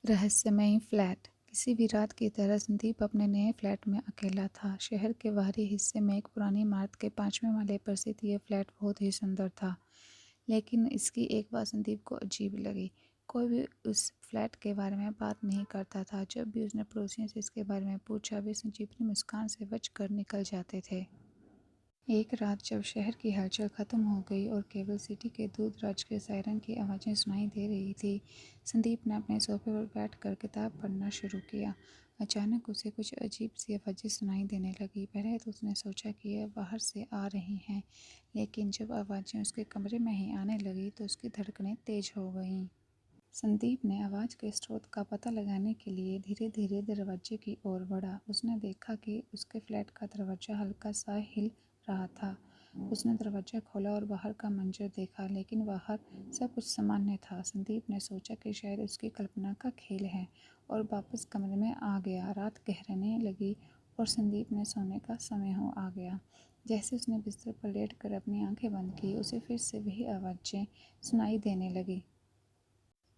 रहस्यमयी फ्लैट। किसी भी रात की तरह संदीप अपने नए फ्लैट में अकेला था। शहर के बाहरी हिस्से में एक पुरानी इमारत के 5वें माले पर स्थित यह फ्लैट बहुत ही सुंदर था, लेकिन इसकी एक बात संदीप को अजीब लगी। कोई भी उस फ्लैट के बारे में बात नहीं करता था। जब भी उसने पड़ोसियों से इसके बारे में पूछा, वे संजीवनी मुस्कान से बचकर निकल जाते थे। एक रात जब शहर की हलचल खत्म हो गई और केवल सिटी के दूर दराज के सायरन की आवाज़ें सुनाई दे रही थी, संदीप ने अपने सोफे पर बैठकर किताब पढ़ना शुरू किया। अचानक उसे कुछ अजीब सी आवाज़ें सुनाई देने लगी। पहले तो उसने सोचा कि यह बाहर से आ रही हैं, लेकिन जब आवाज़ें उसके कमरे में ही आने लगी तो उसकी धड़कनें तेज हो गईं। संदीप ने आवाज़ के स्रोत का पता लगाने के लिए धीरे धीरे दरवाजे की ओर बढ़ा। उसने देखा कि उसके फ्लैट का दरवाज़ा हल्का सा हिल रहा था। उसने दरवाज़ा खोला और बाहर का मंजर देखा, लेकिन बाहर सब कुछ सामान्य था। संदीप ने सोचा कि शायद उसकी कल्पना का खेल है और वापस कमरे में आ गया। रात गहराने लगी और संदीप ने सोने का समय हो आ गया। जैसे उसने बिस्तर पर लेटकर अपनी आंखें बंद की, उसे फिर से वही आवाज़ें सुनाई देने लगी।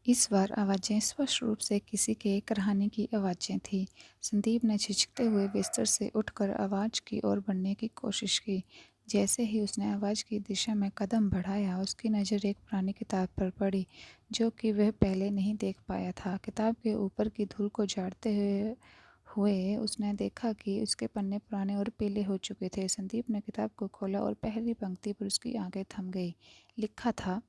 इस बार आवाज़ें स्पष्ट रूप से किसी के कराहने की आवाज़ें थीं। संदीप ने झिझकते हुए बिस्तर से उठकर आवाज़ की ओर बढ़ने की कोशिश की। जैसे ही उसने आवाज़ की दिशा में कदम बढ़ाया, उसकी नज़र एक पुरानी किताब पर पड़ी, जो कि वह पहले नहीं देख पाया था। किताब के ऊपर की धूल को झाड़ते हुए उसने देखा कि उसके पन्ने पुराने और पीले हो चुके थे। संदीप ने किताब को खोला और पहली पंक्ति पर उसकी आंखें थम गई। लिखा था,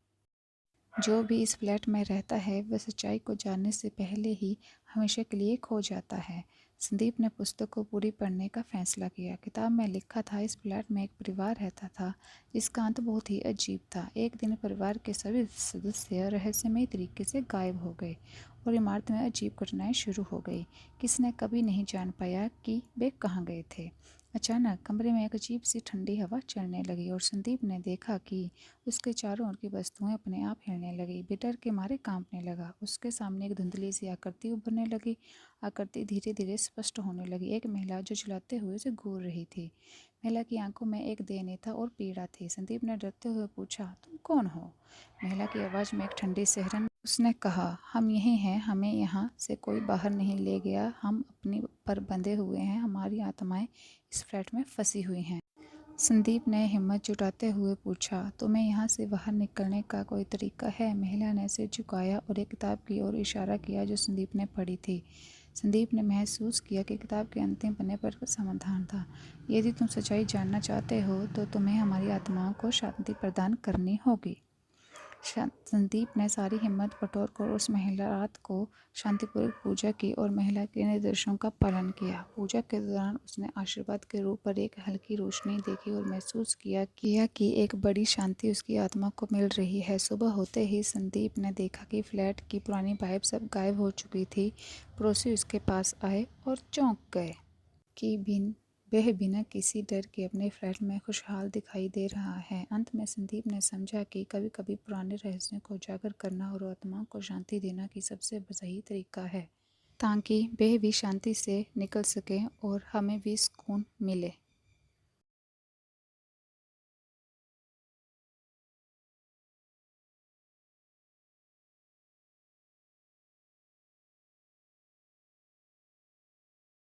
जो भी इस फ्लैट में रहता है वह सच्चाई को जानने से पहले ही हमेशा के लिए खो जाता है। संदीप ने पुस्तक को पूरी पढ़ने का फैसला किया। किताब में लिखा था, इस फ्लैट में एक परिवार रहता था जिसका अंत बहुत ही अजीब था। एक दिन परिवार के सभी सदस्य रहस्यमय तरीके से गायब हो गए और इमारत में अजीब घटनाएं शुरू हो गई। किसी ने कभी नहीं जान पाया कि वे कहाँ गए थे। अचानक कमरे में एक अजीब सी ठंडी हवा चलने लगी और संदीप ने देखा कि उसके चारों ओर की वस्तुएं अपने आप हिलने लगी। वे डर के मारे कांपने लगा। उसके सामने एक धुंधली सी आकृति उभरने लगी। आकृति धीरे धीरे स्पष्ट होने लगी। एक महिला जो चिल्लाते हुए उसे घूर रही थी। महिला की आंखों में एक दयनीयता और पीड़ा थी। संदीप ने डरते हुए पूछा, तुम कौन हो? महिला की आवाज़ में एक ठंडी सिहरन। उसने कहा, हम यही हैं, हमें यहाँ से कोई बाहर नहीं ले गया, हम अपनी पर बंधे हुए हैं, हमारी आत्माएं इस फ्लैट में फंसी हुई हैं। संदीप ने हिम्मत जुटाते हुए पूछा, तुम्हें यहाँ से बाहर निकलने का कोई तरीका है? महिला ने सिर झुकाया और एक किताब की ओर इशारा किया जो संदीप ने पढ़ी थी। संदीप ने महसूस किया कि किताब के अंतिम पन्ने पर समाधान था। यदि तुम सच्चाई जानना चाहते हो तो तुम्हें हमारी आत्माओं को शांति प्रदान करनी होगी। संदीप ने सारी हिम्मत बटोरकर उस महिला रात को शांतिपूर्वक पूजा की और महिला के निर्देशों का पालन किया। पूजा के दौरान उसने आशीर्वाद के रूप पर एक हल्की रोशनी देखी और महसूस किया कि एक बड़ी शांति उसकी आत्मा को मिल रही है। सुबह होते ही संदीप ने देखा कि फ्लैट की पुरानी वाइब सब गायब हो चुकी थी। पड़ोसी उसके पास आए और चौंक गए कि वह बिना किसी डर के अपने फ्लैट में खुशहाल दिखाई दे रहा है। अंत में संदीप ने समझा कि कभी-कभी पुराने रहस्यों को उजागर करना और आत्माओं को शांति देना की सबसे सही तरीका है, ताकि वे भी शांति से निकल सकें और हमें भी सुकून मिले।